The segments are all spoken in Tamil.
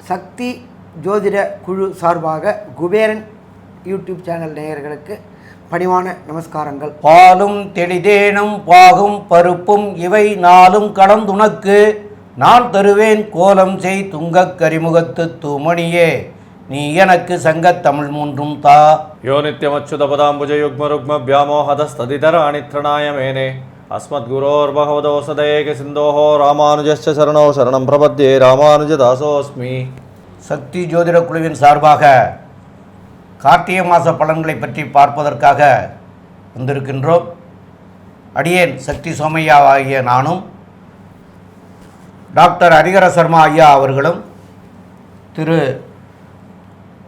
சக்தி ஜோதிட குழு சார்பாக குபேரன் யூடியூப் சேனல் நேயர்களுக்கு பணிவான நமஸ்காரங்கள். பாலும் தெளிதேனும் பாகும் பருப்பும் இவை நாளும் கடந்துனக்கு நான் தருவேன் கோலம் செய் துங்கக் கரிமுகத்து தூமணியே நீ எனக்கு சங்கத் தமிழ் மூன்றும் தா. யோ நித்யமச்சுத பதாம்புஜ யுக்ம ருக்ம வியாமோஹதஸ்ததிதர அனித்ரணாய மேனே அஸ்மத்குரோர் பகவதோசதேக சிந்தோஹோ ராமானுஜஸ்ய சரணோ சரணம் பிரபத்யே ராமானுஜதாசோஸ்மி. சக்தி ஜோதிட குழுவின் சார்பாக கார்த்திகை மாத பலன்களை பற்றி பார்ப்பதற்காக வந்திருக்கின்றோம். அடியேன் சக்தி சோமையா ஆகிய நானும் டாக்டர் ஹரிஹர சர்மா ஐயா அவர்களும் திரு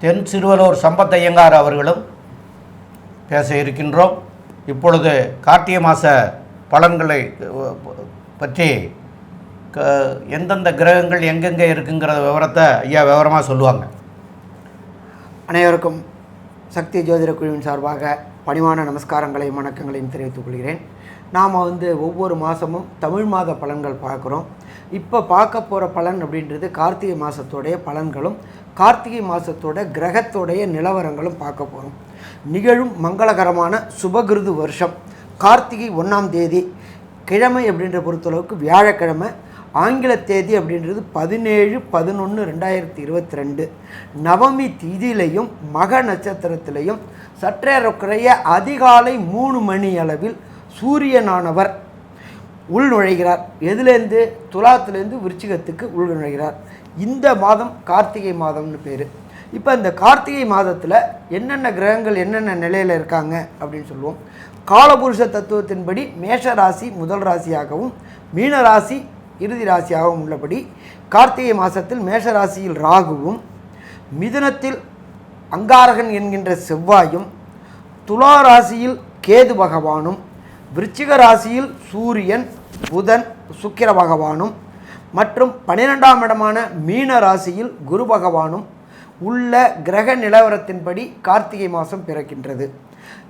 தென் சிறுவலூர் சம்பத் ஐயங்கார் அவர்களும் பேச இருக்கின்றோம். இப்பொழுது கார்த்திகை மாத பலன்களை பற்றி எந்தெந்த கிரகங்கள் எங்கெங்கே இருக்குங்கிற விவரத்தை ஐயா விவரமாக சொல்லுவாங்க. அனைவருக்கும் சக்தி ஜோதிட குழுவின் சார்பாக பணிவான நமஸ்காரங்களையும் வணக்கங்களையும் தெரிவித்துக் கொள்கிறேன். நாம் ஒவ்வொரு மாதமும் தமிழ் மாத பலன்கள் பார்க்குறோம். இப்போ பார்க்க போகிற பலன் அப்படின்றது கார்த்திகை மாதத்தோடைய பலன்களும் கார்த்திகை மாதத்தோட கிரகத்தோடைய நிலவரங்களும் பார்க்க போகிறோம். நிகழும் மங்களகரமான சுபகிருது வருஷம் கார்த்திகை 1ஆம் தேதி கிழமை அப்படின்ற பொறுத்தளவுக்கு வியாழக்கிழமை, ஆங்கில தேதி அப்படின்றது 17/11/2022 நவமி திதியிலையும் மக நட்சத்திரத்திலையும் சற்றேறக்குறைய அதிகாலை 3 மணி அளவில் சூரியனானவர் உள் நுழைகிறார். எதுலேருந்து? துலாத்திலேருந்து விருச்சிகத்துக்கு உள் நுழைகிறார். இந்த மாதம் கார்த்திகை மாதம்னு பேர். இப்போ இந்த கார்த்திகை மாதத்தில் என்னென்ன கிரகங்கள் என்னென்ன நிலையில் இருக்காங்க அப்படின்னு சொல்லுவோம். காலபுருஷ தத்துவத்தின்படி மேஷ ராசி முதல் ராசியாகவும் மீன ராசி இறுதி ராசியாகவும் உள்ளபடி கார்த்திகை மாதத்தில் மேஷராசியில் ராகுவும், மிதுனத்தில் அங்காரகன் என்கின்ற செவ்வாயும், துலா ராசியில் கேது பகவானும், விருச்சிக ராசியில் சூரியன் புதன் சுக்கிர பகவானும் மற்றும் 12ஆம் இடமான மீன ராசியில் குரு பகவானும் உள்ள கிரக நிலவரத்தின்படி கார்த்திகை மாதம் பிறக்கின்றது.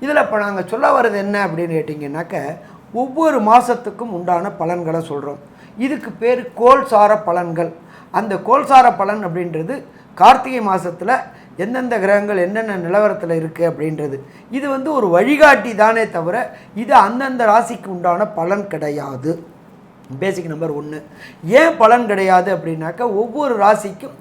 இதில் இப்போ நாங்கள் சொல்ல வர்றது என்ன அப்படின்னு கேட்டிங்கன்னாக்க, ஒவ்வொரு மாதத்துக்கும் உண்டான பலன்களை சொல்கிறோம். இதுக்கு பேர் கோல்சார பலன்கள். அந்த கோல்சார பலன் அப்படின்றது கார்த்திகை மாதத்தில் எந்தெந்த கிரகங்கள் என்னென்ன நிலவரத்தில் இருக்குது அப்படின்றது. இது ஒரு வழிகாட்டி தானே தவிர இது அந்தந்த ராசிக்கு உண்டான பலன் கிடையாது. பேசிக் நம்பர் 1. ஏன் பலன் கிடையாது அப்படின்னாக்கா, ஒவ்வொரு ராசிக்கும்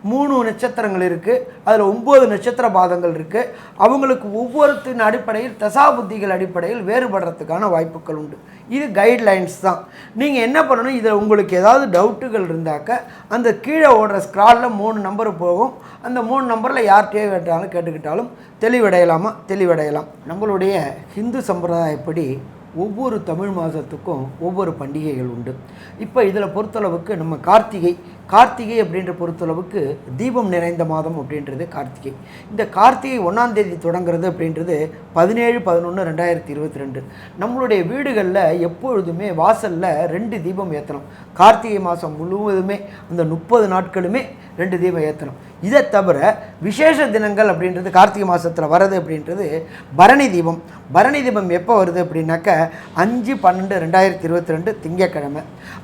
3 நட்சத்திரங்கள் இருக்குது. அதில் 9 நட்சத்திர பாதங்கள் இருக்குது. அவங்களுக்கு ஒவ்வொருத்தின் அடிப்படையில் தசாபுத்திகள் அடிப்படையில் வேறுபடுறதுக்கான வாய்ப்புகள் உண்டு. இது கைட்லைன்ஸ் தான். நீங்கள் என்ன பண்ணணும், இதில் உங்களுக்கு ஏதாவது டவுட்டுகள் இருந்தாக்க அந்த கீழே ஓடுற ஸ்க்ராலில் 3 நம்பர் போகும். அந்த 3 நம்பரில் யார்கிட்டயே கேட்டாலும் கேட்டுக்கிட்டாலும் தெளிவடையலாம். நம்மளுடைய ஹிந்து சம்பிரதாயப்படி ஒவ்வொரு தமிழ் மாதத்துக்கும் ஒவ்வொரு பண்டிகைகள் உண்டு. இப்போ இதில் பொறுத்தளவுக்கு நம்ம கார்த்திகை அப்படின்ற பொறுத்தளவுக்கு தீபம் நிறைந்த மாதம் அப்படின்றது கார்த்திகை. இந்த கார்த்திகை 1ஆம் தேதி தொடங்கிறது அப்படின்றது 17/11/2022. நம்மளுடைய வீடுகளில் எப்பொழுதுமே வாசலில் 2 தீபம் ஏற்றணும். கார்த்திகை மாதம் முழுவதுமே அந்த 30 நாட்களுமே 2 தீபம் ஏற்றணும். இதை தவிர விசேஷ தினங்கள் அப்படின்றது கார்த்திகை மாதத்தில் வர்றது அப்படின்றது பரணி தீபம். பரணி தீபம் எப்போ வருது அப்படின்னாக்க 5/12/2022 திங்கக்கிழமை.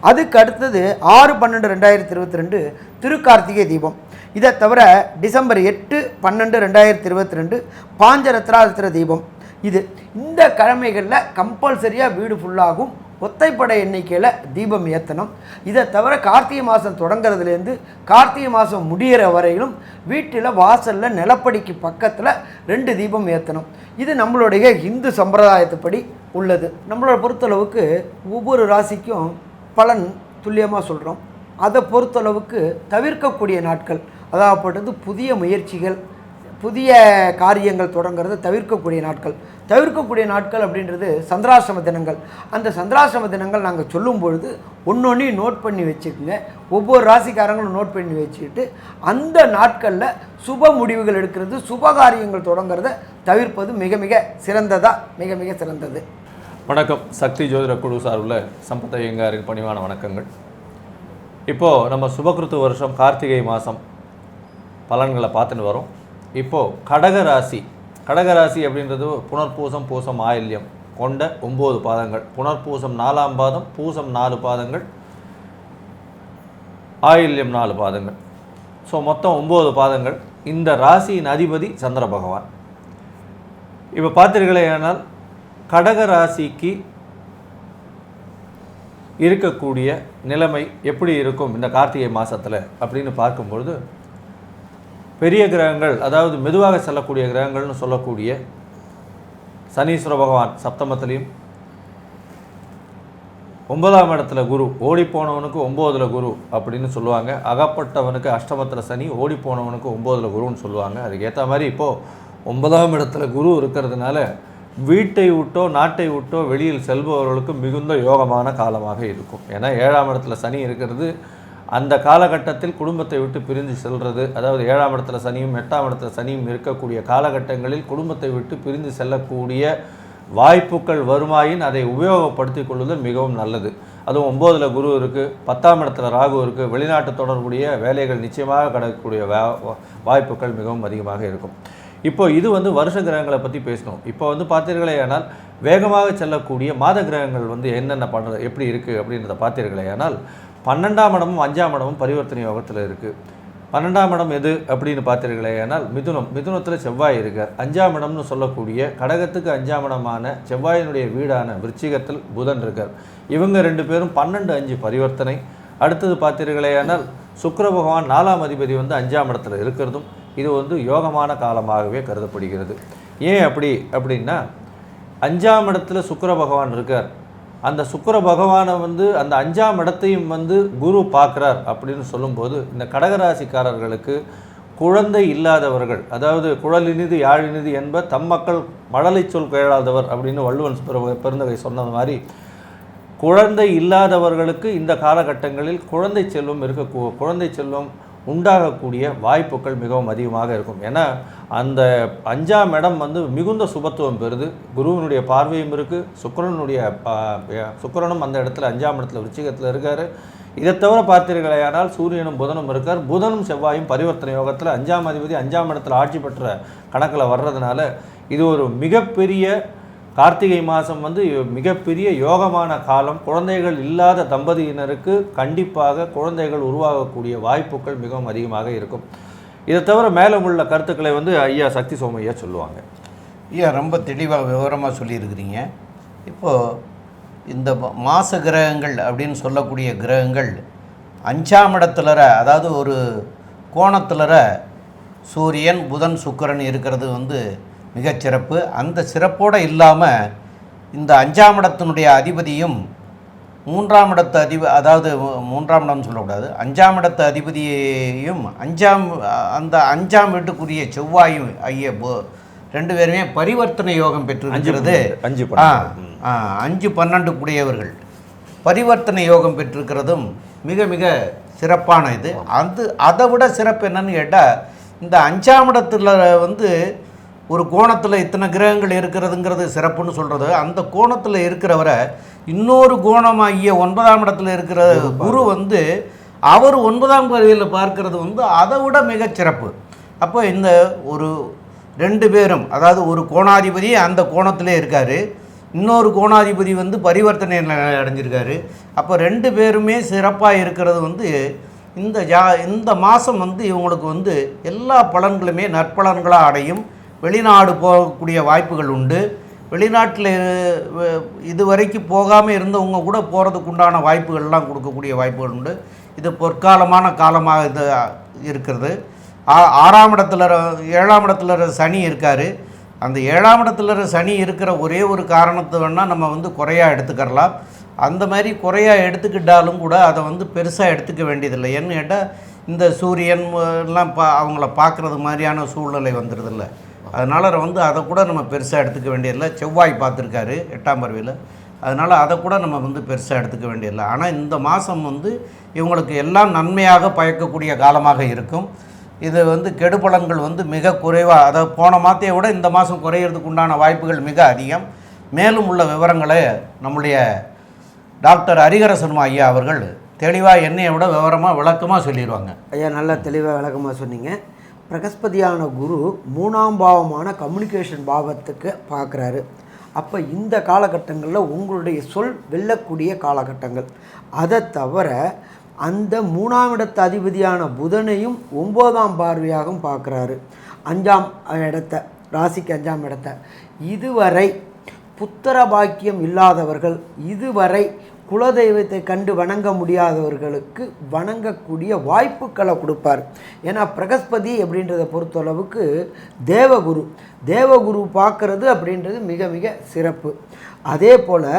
அதுக்கு அடுத்தது 6/12/2022 திருக்கார்த்திகை தீபம். இதை தவிர டிசம்பர் 8/12/2022 பாஞ்சரத்ராத்திர தீபம். இந்த கிழமைகளில் கம்பல்சரியாக வீடு ஃபுல்லாகும். ஒத்தைப்படை எண்ணிக்கையில் தீபம் ஏற்றணும். இதை தவிர கார்த்திகை மாதம் தொடங்கிறதுலேருந்து கார்த்திகை மாதம் முடிகிற வரையிலும் வீட்டில் வாசலில் நிலப்படிக்கு பக்கத்தில் 2 தீபம் ஏற்றணும். இது நம்மளுடைய இந்து சம்பிரதாயத்துப்படி உள்ளது. நம்மளோட பொறுத்தளவுக்கு ஒவ்வொரு ராசிக்கும் பலன் துல்லியமாக சொல்கிறோம். அதை பொறுத்தளவுக்கு தவிர்க்கக்கூடிய நாட்கள், அதாவது புதிய முயற்சிகள், புதிய காரியங்கள் தொடங்கிறத தவிர்க்கக்கூடிய நாட்கள் அப்படின்றது சந்திராசிரம தினங்கள். அந்த சந்திராசிரம தினங்கள் நாங்கள் சொல்லும் பொழுது ஒன்றொன்றையும் நோட் பண்ணி வச்சுக்கோங்க. ஒவ்வொரு ராசிக்காரங்களும் நோட் பண்ணி வச்சுக்கிட்டு அந்த நாட்களில் சுப முடிவுகள் எடுக்கிறது, சுப காரியங்கள் தொடங்கிறத தவிர்ப்பது மிக மிக சிறந்தது. வணக்கம். சக்தி ஜோதிட குழு சார்பில் சம்பத் ஐயங்காரின் பணிவான வணக்கங்கள். இப்போது நம்ம சுபகிருத்து வருஷம் கார்த்திகை மாதம் பலன்களை பார்த்துட்டு வரோம். இப்போது கடகராசி அப்படின்றது புனர்பூசம் பூசம் ஆயில்யம் கொண்ட 9 பாதங்கள். புனர்பூசம் 4ஆம் பாதம், பூசம் 4 பாதங்கள், ஆயில்யம் 4 பாதங்கள். ஸோ மொத்தம் 9 பாதங்கள். இந்த ராசியின் அதிபதி சந்திர பகவான். இப்போ பார்த்தீர்களேயானால் கடக ராசிக்கு இருக்கக்கூடிய நிலைமை எப்படி இருக்கும் இந்த கார்த்திகை மாதத்தில் அப்படின்னு பார்க்கும்பொழுது, பெரிய கிரகங்கள், அதாவது மெதுவாக செல்லக்கூடிய கிரகங்கள்னு சொல்லக்கூடிய சனீஸ்வர பகவான் சப்தமத்திலையும், 9ஆம் இடத்துல குரு, ஓடிப்போனவனுக்கு 9ல் குரு அப்படின்னு சொல்லுவாங்க. அகப்பட்டவனுக்கு அஷ்டமத்தில் சனி, ஓடிப்போனவனுக்கு 9ல் குருன்னு சொல்லுவாங்க. அதுக்கேற்ற மாதிரி இப்போது 9ஆம் இடத்துல குரு இருக்கிறதுனால வீட்டை விட்டோ நாட்டை விட்டோ வெளியில் செல்பவர்களுக்கு மிகுந்த யோகமான காலமாக இருக்கும். ஏன்னா 7ஆம் இடத்துல சனி இருக்கிறது. அந்த காலகட்டத்தில் குடும்பத்தை விட்டு பிரிந்து செல்வது, அதாவது 7ஆம் இடத்துல சனியும் 8ஆம் இடத்துல சனியும் இருக்கக்கூடிய காலகட்டங்களில் குடும்பத்தை விட்டு பிரிந்து செல்லக்கூடிய வாய்ப்புகள் வருமாயின் அதை உபயோகப்படுத்திக் கொள்ளுதல் மிகவும் நல்லது. அதுவும் 9ல் குரு இருக்குது, 10ஆம் இடத்துல ராகு இருக்குது. வெளிநாட்டு தொடர்புடைய வேலைகள் நிச்சயமாக கிடைக்கக்கூடிய வாய்ப்புகள் மிகவும் அதிகமாக இருக்கும். இப்போ இது வருஷ கிரகங்களை பற்றி பேசணும். இப்போ பார்த்தீர்களே ஆனால் வேகமாக செல்லக்கூடிய மாத கிரகங்கள் என்னென்ன பண்ணுறது, எப்படி இருக்குது அப்படின்றத பார்த்தீர்களே ஆனால் 12ஆம் இடமும் 5ஆம் இடமும் பரிவர்த்தனை யோகத்தில் இருக்குது. 12ஆம் இடம் எது அப்படின்னு பார்த்தீர்களே ஆனால் மிதுனத்தில் செவ்வாய் இருக்கார். 5ஆம் இடம்னு சொல்லக்கூடிய கடகத்துக்கு 5ஆம் இடமான செவ்வாயினுடைய வீடான விருச்சிகத்தில் புதன் இருக்கார். இவங்க 2 பேரும் 12-5 பரிவர்த்தனை. அடுத்தது பார்த்தீர்களே ஆனால் சுக்கிர பகவான் 4ஆம் அதிபதி 5ஆம் இடத்துல இருக்கிறதும் இது யோகமான காலமாகவே கருதப்படுகிறது. ஏன் அப்படின்னா 5ஆம் இடத்துல சுக்கிர பகவான் இருக்கார். அந்த சுக்கிர பகவானை அந்த 5ஆம் இடத்தையும் குரு பார்க்குறார் அப்படின்னு சொல்லும்போது, இந்த கடகராசிக்காரர்களுக்கு குழந்தை இல்லாதவர்கள், அதாவது குழலினிது யாழினிது என்ப தம் மக்கள் மழலை சொல் கேளாதவர் அப்படின்னு வள்ளுவன் பெருந்தகை சொன்னது மாதிரி, குழந்தை இல்லாதவர்களுக்கு இந்த காலகட்டங்களில் குழந்தை செல்வம் உண்டாகக்கூடிய வாய்ப்புகள் மிகவும் அதிகமாக இருக்கும். ஏன்னா அந்த 5ஆம் இடம் மிகுந்த சுபத்துவம் பெறுது. குருவினுடைய பார்வையும் இருக்குது. சுக்கிரனும் அந்த இடத்துல 5ஆம் இடத்துல விருச்சிகத்தில் இருக்கார். இதை தவிர பார்த்தீர்களேயானால் சூரியனும் புதனும் இருக்கார். புதனும் செவ்வாயும் பரிவர்த்தனை யோகத்தில் 5ஆம் அதிபதி 5ஆம் இடத்துல ஆட்சி பெற்ற கணக்கில் வர்றதுனால இது ஒரு மிகப்பெரிய கார்த்திகை மாதம் மிகப்பெரிய யோகமான காலம். குழந்தைகள் இல்லாத தம்பதியினருக்கு கண்டிப்பாக குழந்தைகள் உருவாகக்கூடிய வாய்ப்புகள் மிகவும் அதிகமாக இருக்கும். இதை தவிர மேலே உள்ள கருத்துக்களை ஐயா சக்தி சோமையா சொல்லுவாங்க. ஐயா ரொம்ப தெளிவாக விவரமாக சொல்லியிருக்கிறீங்க. இப்போது இந்த மாச கிரகங்கள் அப்படின்னு சொல்லக்கூடிய கிரகங்கள் 5ஆம் இடத்துல, அதாவது ஒரு கோணத்தில் சூரியன் புதன் சுக்கிரன் இருக்கிறது மிகச்சிறப்பு. அந்த சிறப்போடு இல்லாமல் இந்த 5ஆம் இடத்தினுடைய அதிபதியும் 3ஆம் இடத்து அதாவது 3ஆம் இடம்னு சொல்லக்கூடாது, 5ஆம் இடத்து அதிபதியையும் அந்த 5ஆம் வீட்டுக்குரிய செவ்வாயும் ஐய 2 பேருமே பரிவர்த்தனை யோகம் பெற்றிருக்கிறது. 5-12 கூடியவர்கள் பரிவர்த்தனை யோகம் பெற்றிருக்கிறதும் மிக மிக சிறப்பான இது. அதை விட சிறப்பு என்னன்னு கேட்டால், இந்த 5ஆம் இடத்துல ஒரு கோணத்தில் இத்தனை கிரகங்கள் இருக்கிறதுங்கிறது சிறப்புன்னு சொல்கிறது. அந்த கோணத்தில் இருக்கிறவரை இன்னொரு கோணமாகிய 9ஆம் இடத்துல இருக்கிற குரு அவர் 9ஆம் பகுதியில் பார்க்கறது அதை விட மிகச்சிறப்பு. அப்போ இந்த ஒரு 2 பேரும், அதாவது ஒரு கோணாதிபதி அந்த கோணத்திலே இருக்கார், இன்னொரு கோணாதிபதி பரிவர்த்தனை அடைஞ்சிருக்காரு. அப்போ 2 பேருமே சிறப்பாக இருக்கிறது இந்த மாதம் இவங்களுக்கு எல்லா பலன்களுமே நற்பலன்களாக அடையும். வெளிநாடு போகக்கூடிய வாய்ப்புகள் உண்டு. வெளிநாட்டில் இதுவரைக்கும் போகாமல் இருந்தவங்க கூட போகிறதுக்குண்டான வாய்ப்புகள்லாம் கொடுக்கக்கூடிய வாய்ப்புகள் உண்டு. இது பொற்காலமான காலமாக இது இருக்கிறது. 6ஆம் இடத்துல 7ஆம் இடத்துல சனி இருக்கார். அந்த 7ஆம் இடத்துல சனி இருக்கிற ஒரே ஒரு காரணத்தை வேணால் நம்ம குறையாக எடுத்துக்கிறலாம். அந்த மாதிரி குறையாக எடுத்துக்கிட்டாலும் கூட அதை பெருசாக எடுத்துக்க வேண்டியதில்லை. ஏன்னு கேட்டால் இந்த சூரியன் எல்லாம் அவங்கள பார்க்குறது மாதிரியான சூழ்நிலை வந்துடுதில்லை. அதனால் அதை கூட நம்ம பெருசாக எடுத்துக்க வேண்டியதில்லை. செவ்வாய் பார்த்துருக்காரு 8ஆம் பார்வையில். அதனால் அதை கூட நம்ம பெருசாக எடுத்துக்க வேண்டியதில்லை. ஆனால் இந்த மாதம் இவங்களுக்கு எல்லாம் நன்மையாக பயக்கக்கூடிய காலமாக இருக்கும். இது கெடுபலன்கள் மிக குறைவாக, அதாவது போன மாதத்தை விட இந்த மாதம் குறையிறதுக்கு உண்டான வாய்ப்புகள் மிக அதிகம். மேலும் உள்ள விவரங்களை நம்முடைய டாக்டர் ஹரிஹரசர்மா ஐயா அவர்கள் தெளிவாக என்னையை விட விவரமாக விளக்கமாக சொல்லிடுவாங்க. ஐயா நல்லா தெளிவாக விளக்கமாக சொன்னீங்க. பிரகஸ்பதியான குரு 3ஆம் பாவமான கம்யூனிகேஷன் பாவத்துக்கு பார்க்குறாரு. அப்போ இந்த காலகட்டங்களில் உங்களுடைய சொல் வெல்லக்கூடிய காலகட்டங்கள். அதை தவிர அந்த 3ஆம் இடத்து அதிபதியான புதனையும் 9ஆம் பார்வையாகவும் பார்க்குறாரு, 5ஆம் இடத்த, ராசிக்கு 5ஆம் இடத்த. இதுவரை புத்திர பாக்கியம் இல்லாதவர்கள், இதுவரை குலதெய்வத்தை கண்டு வணங்க முடியாதவர்களுக்கு வணங்கக்கூடிய வாய்ப்புகளை கொடுப்பார். ஏன்னா பிரகஸ்பதி அப்படின்றத பொறுத்தளவுக்கு தேவகுரு, தேவகுரு பார்க்கறது அப்படின்றது மிக மிக சிறப்பு. அதே போல்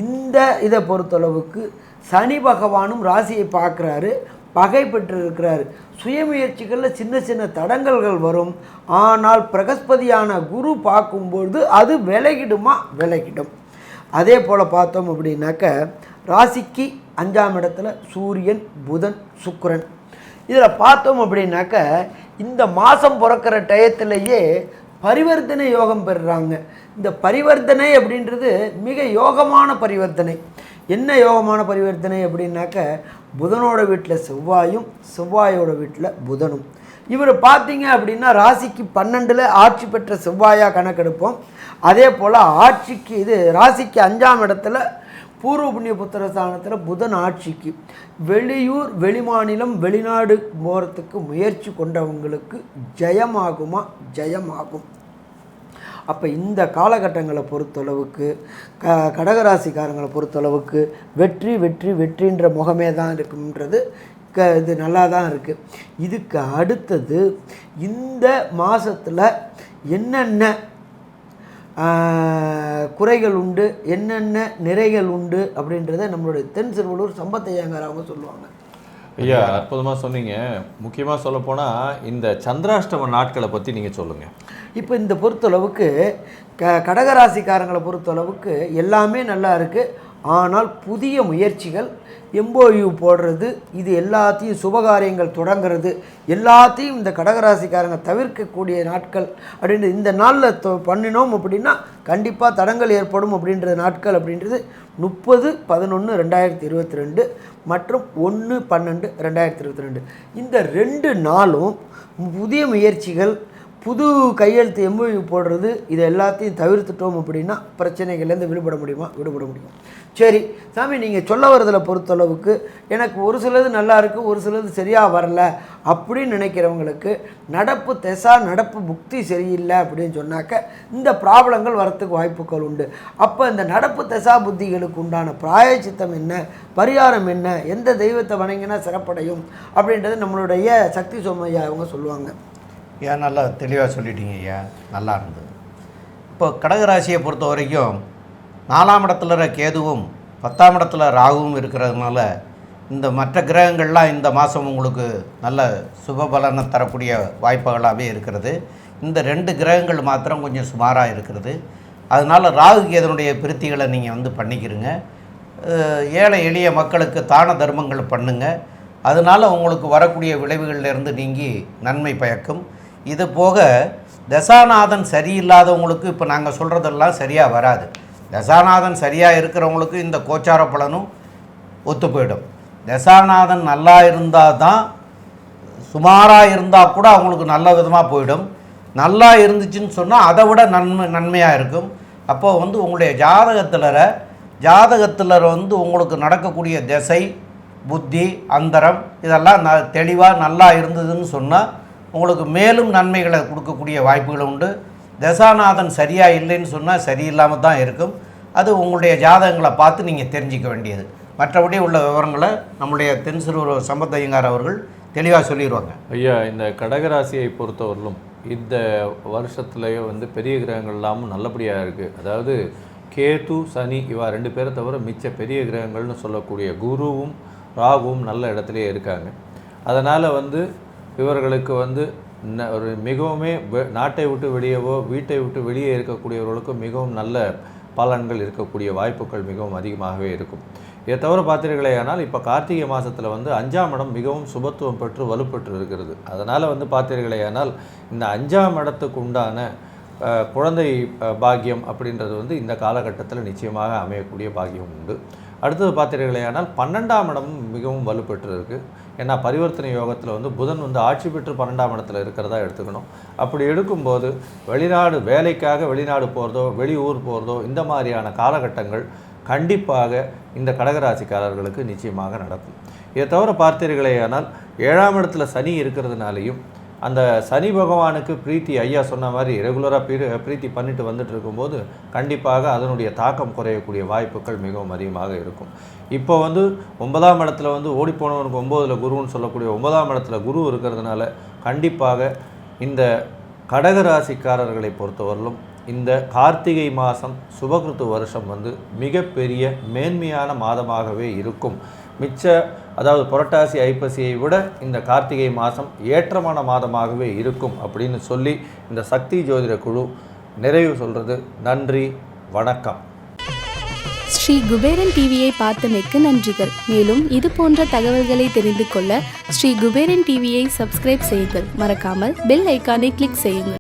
இந்த இதை பொறுத்தளவுக்கு சனி பகவானும் ராசியை பார்க்குறாரு, பகை பெற்று இருக்கிறாரு. சுயமுயற்சிகளில் சின்ன சின்ன தடங்கல்கள் வரும். ஆனால் பிரகஸ்பதியான குரு பார்க்கும்பொழுது அது விலகிடும். அதே போல் பார்த்தோம் அப்படின்னாக்க ராசிக்கு 5ஆம் இடத்துல சூரியன், புதன், சுக்கிரன். இதில் பார்த்தோம் அப்படின்னாக்க இந்த மாதம் பிறக்கிற டயத்திலேயே பரிவர்த்தனை யோகம் பெறுறாங்க. இந்த பரிவர்த்தனை அப்படின்றது மிக யோகமான பரிவர்த்தனை. என்ன யோகமான பரிவர்த்தனை அப்படின்னாக்க புதனோட வீட்டில் செவ்வாயும், செவ்வாயோட வீட்டில் புதனும். இவர் பார்த்தீங்க அப்படின்னா ராசிக்கு 12 ஆட்சி பெற்ற செவ்வாயாக கணக்கெடுப்போம். அதே போல் ஆட்சிக்கு இது ராசிக்கு 5ஆம் இடத்துல பூர்வ புண்ணிய புத்திர ஸ்தானத்தில் புதன் ஆட்சிக்கு. வெளியூர், வெளிமாநிலம், வெளிநாடு போகிறதுக்கு முயற்சி கொண்டவங்களுக்கு ஜெயமாகும். அப்போ இந்த காலகட்டங்களை பொறுத்தளவுக்கு கடகராசிக்காரங்களை பொறுத்தளவுக்கு வெற்றின்ற முகமே தான் இருக்குன்றது இது நல்லா தான் இருக்குது. இதுக்கு அடுத்தது இந்த மாதத்தில் என்னென்ன குறைகள் உண்டு, என்னென்ன நிறைகள் உண்டு அப்படின்றத நம்மளுடைய தென் சிறுவலூர் சம்பத்தையங்கார் அவங்க சொல்லுவாங்க. ஐயா, அற்புதமாக சொன்னீங்க. முக்கியமாக சொல்லப்போனால் இந்த சந்திராஷ்டம நாட்களை பற்றி நீங்கள் சொல்லுங்கள். இப்போ இந்த பொறுத்தளவுக்கு கடகராசிக்காரங்களை பொறுத்தளவுக்கு எல்லாமே நல்லா இருக்குது. ஆனால் புதிய முயற்சிகள், MOU போடுறது, இது எல்லாத்தையும் சுபகாரியங்கள் தொடங்கிறது எல்லாத்தையும் இந்த கடகராசிக்காரங்க தவிர்க்கக்கூடிய நாட்கள் அப்படின்றது. இந்த நாளில் பண்ணினோம் அப்படின்னா கண்டிப்பாக தடங்கள் ஏற்படும் அப்படின்ற நாட்கள் அப்படின்றது 30/11/2022 மற்றும் 1/12/2022. இந்த 2 நாளும் புதிய முயற்சிகள், புது கையெழுத்து MOU போடுறது, இதை எல்லாத்தையும் தவிர்த்துட்டோம் அப்படின்னா பிரச்சனைகள்லேருந்து விடுபட முடியும். சரி சாமி, நீங்கள் சொல்ல வரதில் பொறுத்தளவுக்கு எனக்கு ஒரு சிலது நல்லா இருக்குது, ஒரு சிலது சரியாக வரல அப்படின்னு நினைக்கிறவங்களுக்கு நடப்பு திசா, நடப்பு புக்தி சரியில்லை அப்படின்னு சொன்னாக்க இந்த ப்ராப்ளங்கள் வரத்துக்கு வாய்ப்புகள் உண்டு. அப்போ இந்த நடப்பு திசா புத்திகளுக்கு உண்டான பிராயச்சித்தம் என்ன, பரிகாரம் என்ன, எந்த தெய்வத்தை வணங்கினா சிறப்படையும் அப்படின்றது நம்மளுடைய சக்தி சோமையா அவங்க சொல்லுவாங்க. ஏன் நல்லா தெளிவாக சொல்லிட்டீங்க ஐயா, நல்லா இருந்தது. இப்போ கடகராசியை பொறுத்த வரைக்கும் 4ஆம் இடத்துல கேதுவும் 10ஆம் இடத்துல ராகுவும் இருக்கிறதுனால இந்த மற்ற கிரகங்கள்லாம் இந்த மாதம் உங்களுக்கு நல்ல சுபபலனை தரக்கூடிய வாய்ப்புகளாகவே இருக்கிறது. இந்த 2 கிரகங்கள் மாத்திரம் கொஞ்சம் சுமாராக இருக்கிறது. அதனால் ராகு கேதுனுடைய பிரித்திகளை நீங்கள் பண்ணிக்கிறங்க. ஏழை எளிய மக்களுக்கு தான தர்மங்கள் பண்ணுங்கள். அதனால் உங்களுக்கு வரக்கூடிய விளைவுகளிலிருந்து நீங்கி நன்மை பயக்கும். இது போக தசாநாதன் சரியில்லாதவங்களுக்கு இப்போ நாங்கள் சொல்கிறதெல்லாம் சரியாக வராது. தசாநாதன் சரியாக இருக்கிறவங்களுக்கு இந்த கோச்சார பலனும் ஒத்து போயிடும். தசாநாதன் நல்லா இருந்தால் தான், சுமாராக இருந்தால் கூட அவங்களுக்கு நல்ல விதமாக போயிடும். நல்லா இருந்துச்சுன்னு சொன்னால் அதை விட நன்மையாக இருக்கும். அப்போது உங்களுடைய ஜாதகத்தில் உங்களுக்கு நடக்கக்கூடிய திசை, புத்தி, அந்தரம் இதெல்லாம் தெளிவாக நல்லா இருந்ததுன்னு சொன்னால் உங்களுக்கு மேலும் நன்மைகளை கொடுக்கக்கூடிய வாய்ப்புகள் உண்டு. தசாநாதன் சரியாக இல்லைன்னு சொன்னால் சரியில்லாமல் தான் இருக்கும். அது உங்களுடைய ஜாதகங்களை பார்த்து நீங்கள் தெரிஞ்சிக்க வேண்டியது. மற்றபடி உள்ள விவரங்களை நம்முடைய தென் சிறுவர் சம்பத்தையங்கார் அவர்கள் தெளிவாக சொல்லிடுவாங்க. ஐயா, இந்த கடகராசியை பொறுத்தவரையிலும் இந்த வருஷத்துலேயே பெரிய கிரகங்கள் எல்லாமும் நல்லபடியாக இருக்குது. அதாவது கேது, சனி இவா 2 பேரை தவிர மிச்ச பெரிய கிரகங்கள்னு சொல்லக்கூடிய குருவும் ராகுவும் நல்ல இடத்துலையே இருக்காங்க. அதனால் இவர்களுக்கு ஒரு மிகவும் நாட்டை விட்டு வெளியவோ வீட்டை விட்டு வெளியே இருக்கக்கூடியவர்களுக்கு மிகவும் நல்ல பலன்கள் இருக்கக்கூடிய வாய்ப்புகள் மிகவும் அதிகமாகவே இருக்கும். இதை தவிர பார்த்தீர்களேயானால் இப்போ கார்த்திகை மாதத்தில் 5ஆம் இடம் மிகவும் சுபத்துவம் பெற்று வலுப்பெற்று இருக்கிறது. அதனால் பார்த்தீர்களேயானால் இந்த 5ஆம் இடத்துக்கு உண்டான குழந்தை பாக்கியம் அப்படின்றது வந்து இந்த காலகட்டத்தில் நிச்சயமாக அமையக்கூடிய பாக்கியம் உண்டு. அடுத்தது பார்த்தீர்களேயானால் 12ஆம் இடம் மிகவும் வலுப்பெற்று இருக்குது. ஏன்னா பரிவர்த்தனை யோகத்தில் வந்து புதன் வந்து ஆட்சி பெற்று 12ஆம் இடத்துல இருக்கிறதா எடுத்துக்கணும். அப்படி எடுக்கும்போது வெளிநாடு வேலைக்காக வெளிநாடு போகிறதோ வெளியூர் போகிறதோ இந்த மாதிரியான காலகட்டங்கள் கண்டிப்பாக இந்த கடகராசிக்காரர்களுக்கு நிச்சயமாக நடக்கும். இதை தவிர பார்த்தீர்களேயானால் 7ஆம் இடத்துல சனி இருக்கிறதுனாலையும் அந்த சனி பகவானுக்கு பிரீத்தி ஐயா சொன்ன மாதிரி ரெகுலராக பிரீத்தி பண்ணிட்டு வந்துட்டு இருக்கும்போது கண்டிப்பாக அதனுடைய தாக்கம் குறையக்கூடிய வாய்ப்புகள் மிகவும் அதிகமாக இருக்கும். இப்போ வந்து 9ஆம் இடத்துல வந்து ஓடிப்போனவனுக்கு 9ல் குருன்னு சொல்லக்கூடிய 9ஆம் இடத்துல குரு இருக்கிறதுனால கண்டிப்பாக இந்த கடகராசிக்காரர்களை பொறுத்தவரையிலும் இந்த கார்த்திகை மாதம் சுபகிருத்து வருஷம் வந்து மிகப்பெரிய மேன்மையான மாதமாகவே இருக்கும். அதாவது புரட்டாசி ஐப்பசியை விட இந்த கார்த்திகை மாதம் ஏற்றமான மாதமாகவே இருக்கும் அப்படின்னு சொல்லி இந்த சக்தி ஜோதிட குழு நிறைவு சொல்கிறது. நன்றி, வணக்கம். ஸ்ரீ குபேரன் டிவியை பார்த்தமைக்கு நன்றிகள். மேலும் இது போன்ற தகவல்களை தெரிந்து கொள்ள ஸ்ரீ குபேரன் டிவியை சப்ஸ்கிரைப் செய்யுங்கள். மறக்காமல் பெல் ஐக்கானை கிளிக் செய்யுங்கள்.